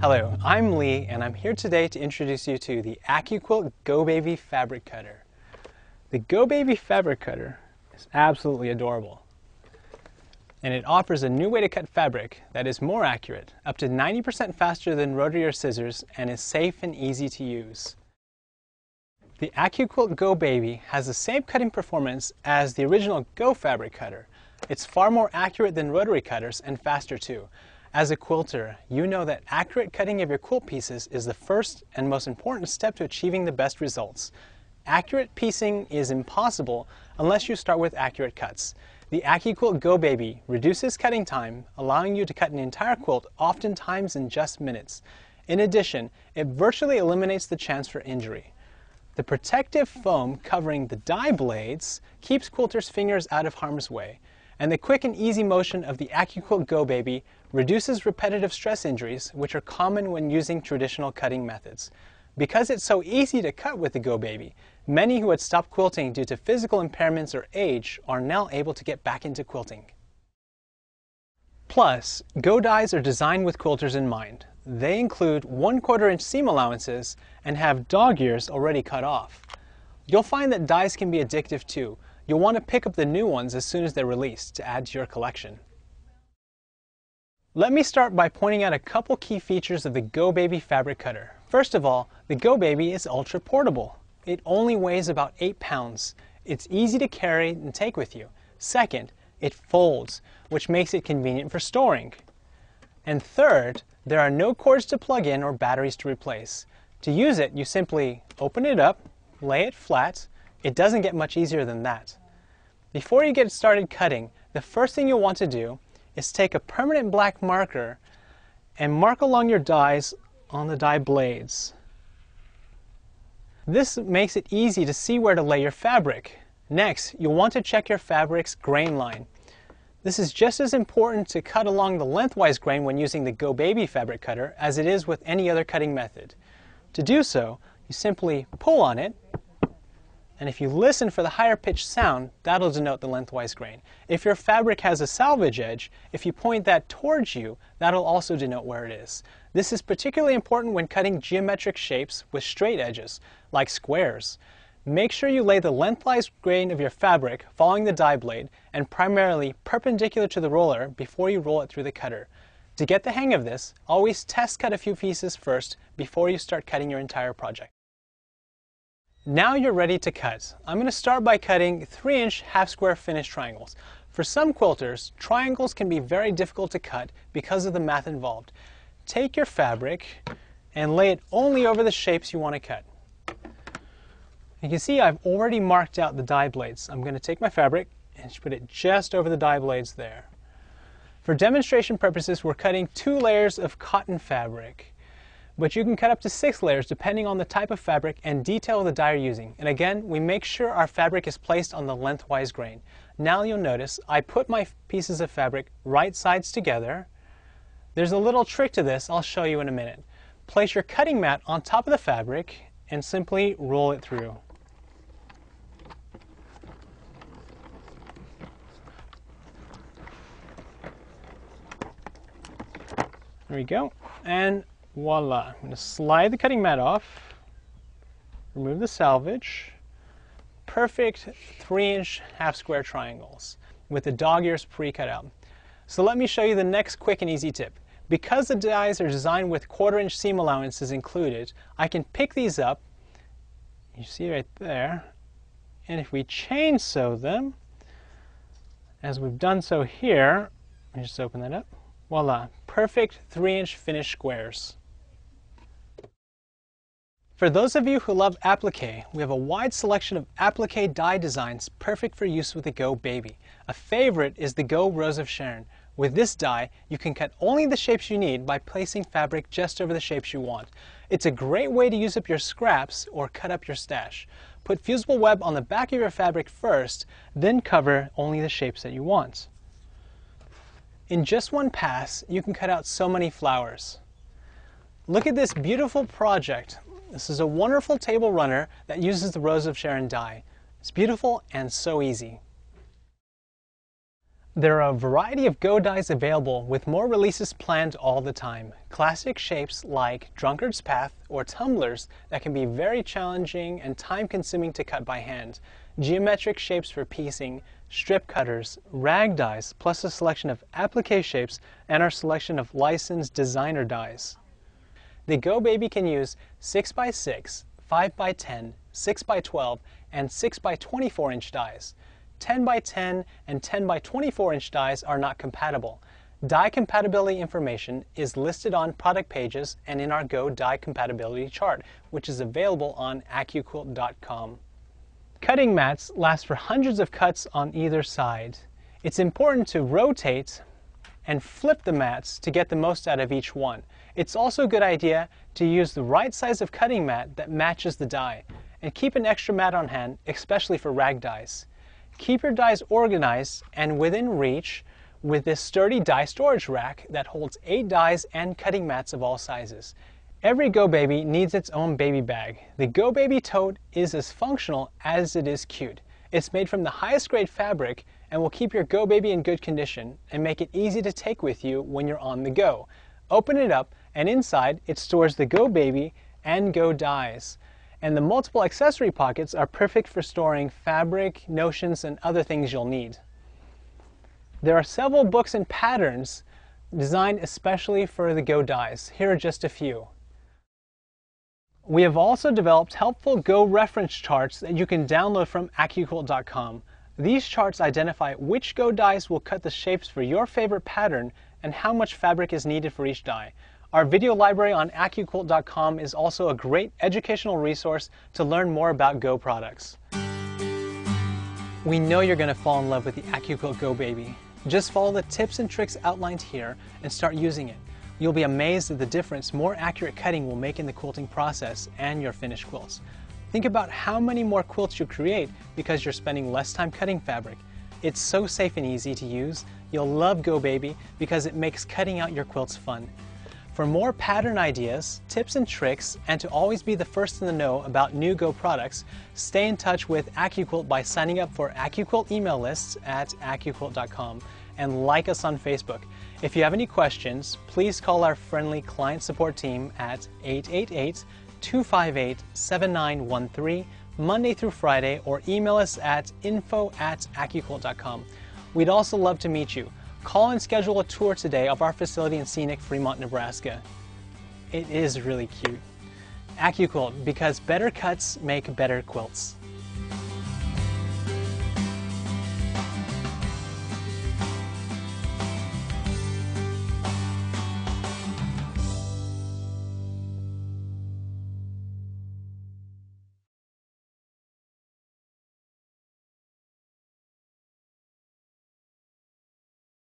Hello, I'm Lee, and I'm here today to introduce you to the Accuquilt GO Baby fabric cutter. The GO Baby fabric cutter is absolutely adorable, and it offers a new way to cut fabric that is more accurate, up to 90% faster than rotary or scissors, and is safe and easy to use. The Accuquilt GO Baby has the same cutting performance as the original GO fabric cutter. It's far more accurate than rotary cutters and faster too. As a quilter, you know that accurate cutting of your quilt pieces is the first and most important step to achieving the best results. Accurate piecing is impossible unless you start with accurate cuts. The Accuquilt GO Baby reduces cutting time, allowing you to cut an entire quilt oftentimes in just minutes. In addition, it virtually eliminates the chance for injury. The protective foam covering the die blades keeps quilters' fingers out of harm's way, and the quick and easy motion of the Accuquilt GO Baby reduces repetitive stress injuries, which are common when using traditional cutting methods. Because it's so easy to cut with the GO Baby, many who had stopped quilting due to physical impairments or age are now able to get back into quilting. Plus, GO dies are designed with quilters in mind. They include 1/4 inch seam allowances and have dog ears already cut off. You'll find that dies can be addictive too. You'll want to pick up the new ones as soon as they're released to add to your collection. Let me start by pointing out a couple key features of the GO Baby fabric cutter. First of all, the GO Baby is ultra portable. It only weighs about 8 pounds. It's easy to carry and take with you. Second, it folds, which makes it convenient for storing. And third, there are no cords to plug in or batteries to replace. To use it, you simply open it up, lay it flat. It doesn't get much easier than that. Before you get started cutting, the first thing you'll want to do is take a permanent black marker and mark along your dies on the die blades. This makes it easy to see where to lay your fabric. Next, you'll want to check your fabric's grain line. This is just as important to cut along the lengthwise grain when using the GO Baby fabric cutter as it is with any other cutting method. To do so, you simply pull on it, and if you listen for the higher pitched sound, that'll denote the lengthwise grain. If your fabric has a salvage edge, if you point that towards you, that'll also denote where it is. This is particularly important when cutting geometric shapes with straight edges, like squares. Make sure you lay the lengthwise grain of your fabric following the die blade and primarily perpendicular to the roller before you roll it through the cutter. To get the hang of this, always test cut a few pieces first before you start cutting your entire project. Now you're ready to cut. I'm going to start by cutting 3-inch half-square finished triangles. For some quilters, triangles can be very difficult to cut because of the math involved. Take your fabric and lay it only over the shapes you want to cut. You can see I've already marked out the die blades. I'm going to take my fabric and put it just over the die blades there. For demonstration purposes, we're cutting 2 layers of cotton fabric. But you can cut up to 6 layers depending on the type of fabric and detail of the die you're using. And again, we make sure our fabric is placed on the lengthwise grain. Now you'll notice I put my pieces of fabric right sides together. There's a little trick to this I'll show you in a minute. Place your cutting mat on top of the fabric and simply roll it through. There we go. And voila. I'm going to slide the cutting mat off, remove the salvage. Perfect 3-inch half-square triangles with the dog ears pre-cut out. So let me show you the next quick and easy tip. Because the dies are designed with 1/4 inch seam allowances included, I can pick these up, you see right there, and if we chain sew them, as we've done so here, let me just open that up, voila, perfect 3-inch finished squares. For those of you who love appliqué, we have a wide selection of appliqué die designs perfect for use with the GO Baby. A favorite is the GO Rose of Sharon. With this die, you can cut only the shapes you need by placing fabric just over the shapes you want. It's a great way to use up your scraps or cut up your stash. Put fusible web on the back of your fabric first, then cover only the shapes that you want. In just one pass, you can cut out so many flowers. Look at this beautiful project. This is a wonderful table runner that uses the Rose of Sharon die. It's beautiful and so easy. There are a variety of Go dies available with more releases planned all the time. Classic shapes like Drunkard's Path or tumblers that can be very challenging and time-consuming to cut by hand. Geometric shapes for piecing, strip cutters, rag dies, plus a selection of appliqué shapes and our selection of licensed designer dies. The Go Baby can use 6x6, 5x10, 6x12, and 6x24 inch dies. 10x10 and 10x24 inch dies are not compatible. Die compatibility information is listed on product pages and in our Go die compatibility chart, which is available on Accuquilt.com. Cutting mats last for hundreds of cuts on either side. It's important to rotate and flip the mats to get the most out of each one. It's also a good idea to use the right size of cutting mat that matches the die, and keep an extra mat on hand, especially for rag dies. Keep your dies organized and within reach with this sturdy die storage rack that holds 8 dies and cutting mats of all sizes. Every Go Baby needs its own baby bag. The Go Baby tote is as functional as it is cute. It's made from the highest grade fabric and will keep your Go Baby in good condition and make it easy to take with you when you're on the go. Open it up and inside it stores the Go Baby and Go dies. And the multiple accessory pockets are perfect for storing fabric, notions, and other things you'll need. There are several books and patterns designed especially for the Go dies. Here are just a few. We have also developed helpful Go reference charts that you can download from Accuquilt.com. These charts identify which Go dies will cut the shapes for your favorite pattern and how much fabric is needed for each die. Our video library on Accuquilt.com is also a great educational resource to learn more about Go products. We know you're going to fall in love with the Accuquilt Go Baby. Just follow the tips and tricks outlined here and start using it. You'll be amazed at the difference more accurate cutting will make in the quilting process and your finished quilts. Think about how many more quilts you create because you're spending less time cutting fabric. It's so safe and easy to use. You'll love Go Baby because it makes cutting out your quilts fun. For more pattern ideas, tips and tricks, and to always be the first in the know about new Go products, stay in touch with Accuquilt by signing up for Accuquilt email lists at Accuquilt.com and like us on Facebook. If you have any questions, please call our friendly client support team at 888-258-7913 Monday through Friday, or email us at info@Accuquilt.com. We'd also love to meet you. Call and schedule a tour today of our facility in scenic Fremont, Nebraska. It is really cute. Accuquilt, because better cuts make better quilts.